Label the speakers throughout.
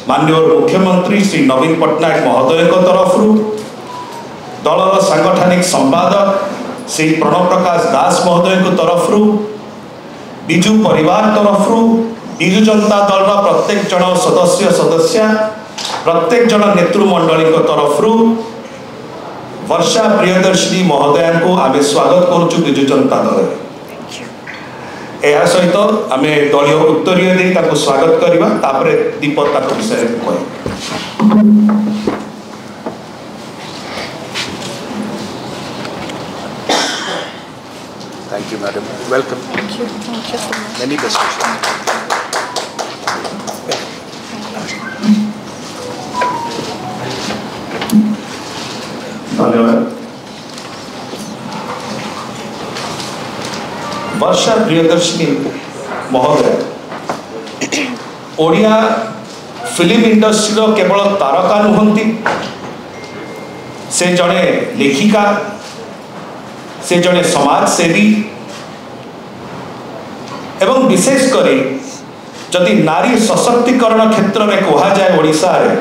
Speaker 1: माननीय मुख्यमंत्री श्री नवीन पट्टनायक महोदय तरफ दलर सांगठनिक संपादक श्री प्रणव प्रकाश दास महोदय तरफ विजु परिवार तरफ विजु जनता दल प्रत्येक जन सदस्य प्रत्येक जन नेतृमंडली तरफ वर्षा प्रियदर्शिनी महोदया को आम स्वागत करुचु विजु जनता दल। यह सहित आम दलीय उत्तरीय दे स्वागत करवा तापर दीपक विषय कह।
Speaker 2: Thank you, madam. Welcome.
Speaker 3: Thank you. Thank you so much.
Speaker 2: Many best wishes.
Speaker 1: धन्यवाद। वर्षा प्रियदर्शिनी महोदय ओडिया फिल्म इंडस्ट्री केवल तारका नुहंती, से जड़े लेखिका, से जड़े समाजसेवी एवं विशेषकर जदि नारी सशक्तिकरण क्षेत्र में कहा जाए ओडिशा रे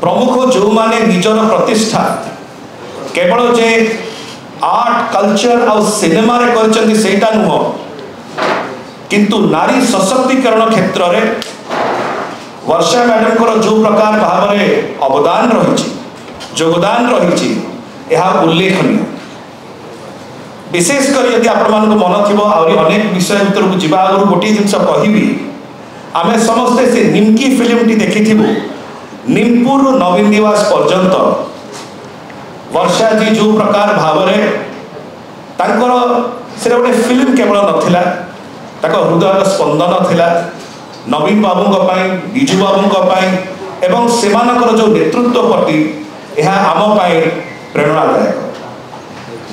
Speaker 1: प्रमुख जो माने निजर प्रतिष्ठा केवल जे आर्ट कल्चर और सिनेमा रे करचंदी सेटा नुह, किंतु नारी सशक्तिकरण क्षेत्र रे वर्षा मैडम को जो प्रकार भाव में अवदान रही योगदान रही यह उल्लेखनीय। विशेषकर यदि आपण मन थी अनेक विषय भर को जीवा आगु गोटे जिन कहबी आम समस्ते से निमकी फिल्म टी देखी निमपुर नवीन निवास पर्यंत वर्षा जी जो प्रकार भाव से गोटे फिल्म केवल नाला हृदय स्पंदन थिला नवीन बाबू विजु बाबू एवं सेमानकर जो नेतृत्व प्रति यह आम प्रेरणादायक।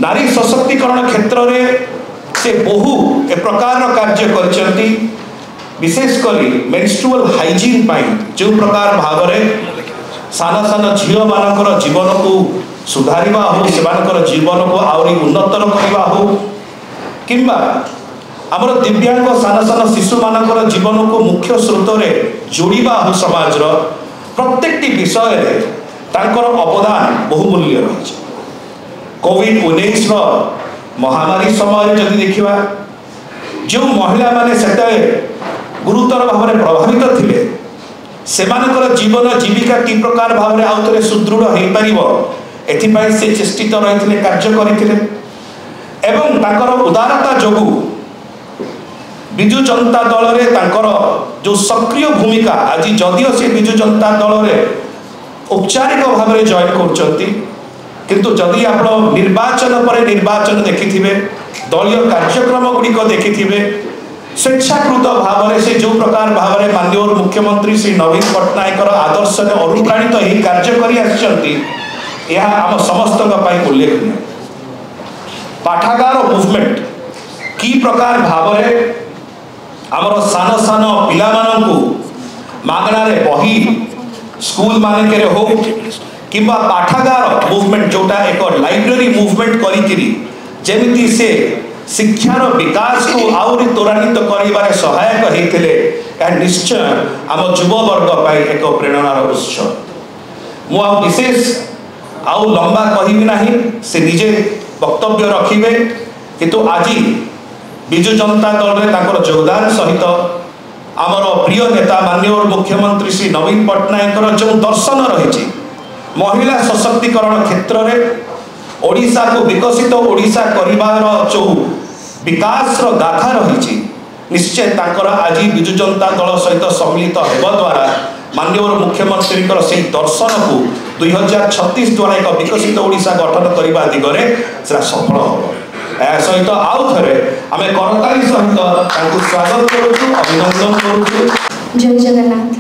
Speaker 1: नारी सशक्तिकरण क्षेत्र में से बहु ए प्रकार कार्य करचंती, विशेषकर मेन्स्ट्रुअल हाइजीन जो प्रकार भाव में सान सान झील मानकर जीवन को सुधारिबा हो, सेमानकर जीवन को आउरी उन्नतर करबा हो, किंबा आमर दिव्यांग सान सान शिशु मानकर जीवन को मुख्य स्रोत में जोड़िबा हो, समाज प्रत्येक विषय में तांकर अवदान बहुमूल्य रही। कोविड-19 महामारी समय जदि देखा जो महिला माने सेते गुरुतर भाव में प्रभावित थिले सेमानकर जीवन जीविका कि प्रकार भाव में आउ थे सुदृढ़ हो पारिबो एथिपाई से चेष्टित रही कार्य करथिले एवं तांकर उदारता जोगु विजु जनता दल रे तांकर जो सक्रिय भूमिका आज जदिओ से विजु जनता दल रे औपचारिक भाव में जॉइन करचंती, किंतु जदि आप निर्वाचन पर निर्वाचन देखि दलीय कार्यक्रम गुड़िक देखि स्वेच्छाकृत भाव में से जो प्रकार भाव में माननीय मुख्यमंत्री श्री नवीन पट्टनायक आदर्श में अनुप्राणित ही कार्य कर आम समस्त उल्लेखनीय। पाठागार मुवमेंट कि प्रकार भाव में आमर सान सान पिला मागणार बही स्कूल मानक हो किंबा पाठागार मुवमेंट जोटा एक लाइब्रेरी मुवमेंट करी से शिक्षार विकास को आउरी त्वरान्वित कर सहायक होते निश्चय आम युववर्ग एक प्रेरणार उत्स। मु विशेष आउ लंबा कहबी नहीं, से निजे वक्तव्य रखिबे, किंतु आज विजु जनता दल में योगदान सहित आमर प्रिय नेता माननीय मुख्यमंत्री श्री नवीन पट्टनायक जो दर्शन रही महिला सशक्तिकरण क्षेत्र में ओडिशा को विकसित ओडिशा करिबार जो विकास गाथा रही निश्चय तांकर आज विजु जनता दल सहित सम्मिलित होगा द्वारा माननीय मुख्यमंत्री से दर्शन को 2036 द्वारा एक विकसित ओडिशा गठन करने दिगरे सफल हम। यह सहित आउ थे आम करताली सहित स्वागत करुँ, अभिनंदन करुँ।
Speaker 3: जय जगन्नाथ।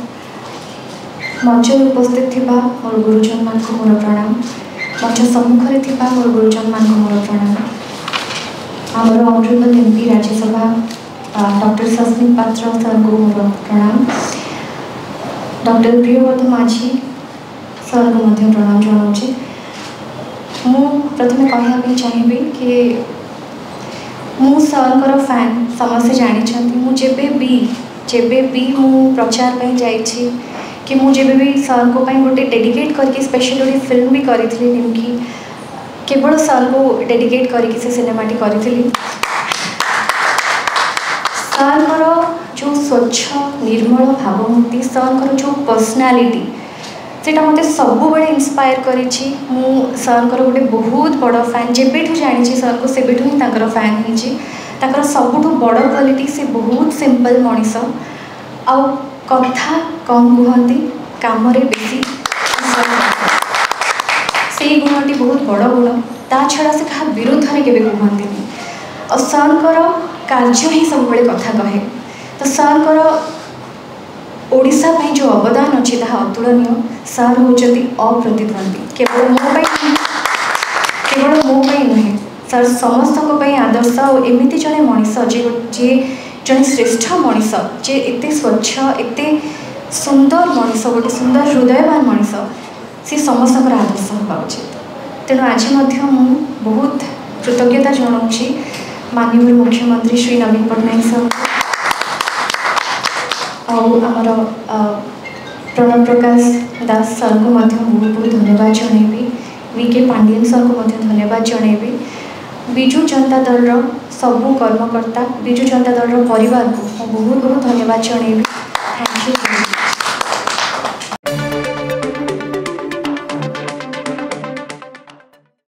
Speaker 3: मंच उपस्थित थिबा मोर गुरुजन मान को मोर प्रणाम, मंच सम्मुख रे थिबा मोर गुरुजन मान को मोर प्रणाम। आमर honourable MP Rajya Sabha doctor Sasmit पात्र सर को मोर प्रणाम, डॉक्टर प्रियव्रत माझी सर को मध्य प्रणाम जनाऊँ। मु प्रथम कहवाई चाहिए कि मु सर फैन समस्ते जानते। मुझे भी मु प्रचार पे जाइए कि मुझे भी सर को गोटे डेडिकेट करके स्पेशल गोटे फिल्म भी करी कि केवल सर को डेडिकेट करके से सिनेमाटी करी। सर जो स्वच्छ निर्मल भावमूर्ति सर जो पर्सनालिटी सेटा मत सब बड़े इंस्पायर करी। सर गोटे बहुत बड़ फैन जेबेठू जानी सर को सेबेठू ही तांकर फैन होकर सबुठ बड़ क्वालिटी से बहुत सिंपल मनीष आ कथा कम कहती काम बेसी से गुणटी बहुत बड़ गुण ता छड़ा से क्या विरोध में केवे कहती और सर कार्य ही सब कथा कहे। तो सर ओडिशा में जो अवदान अच्छी ता अतुलनीय। सर होती अप्रतिद्वंदी केवल मोपाई नुहे सर समस्त आदर्श और एमती जड़े मनीष जे जड़े श्रेष्ठ मनीष जे एते स्वच्छ एते सुंदर मनीष गोटे सुंदर हृदयवान मनीष सी समस्त आदर्श होगा उचित। तेणु आज बहुत कृतज्ञता जनाऊँगी माननीय मुख्यमंत्री श्री नवीन पट्टनायक सर आमर प्रणव प्रकाश दास सर को बहुत बहुत धन्यवाद जनइबी। वीके पांडियन सर को धन्यवाद जनइबी। विजु जनता दल सबू कर्मकर्ता विजु जनता दल परिवार को बहुत बहुत धन्यवाद जनइबी। Thank you.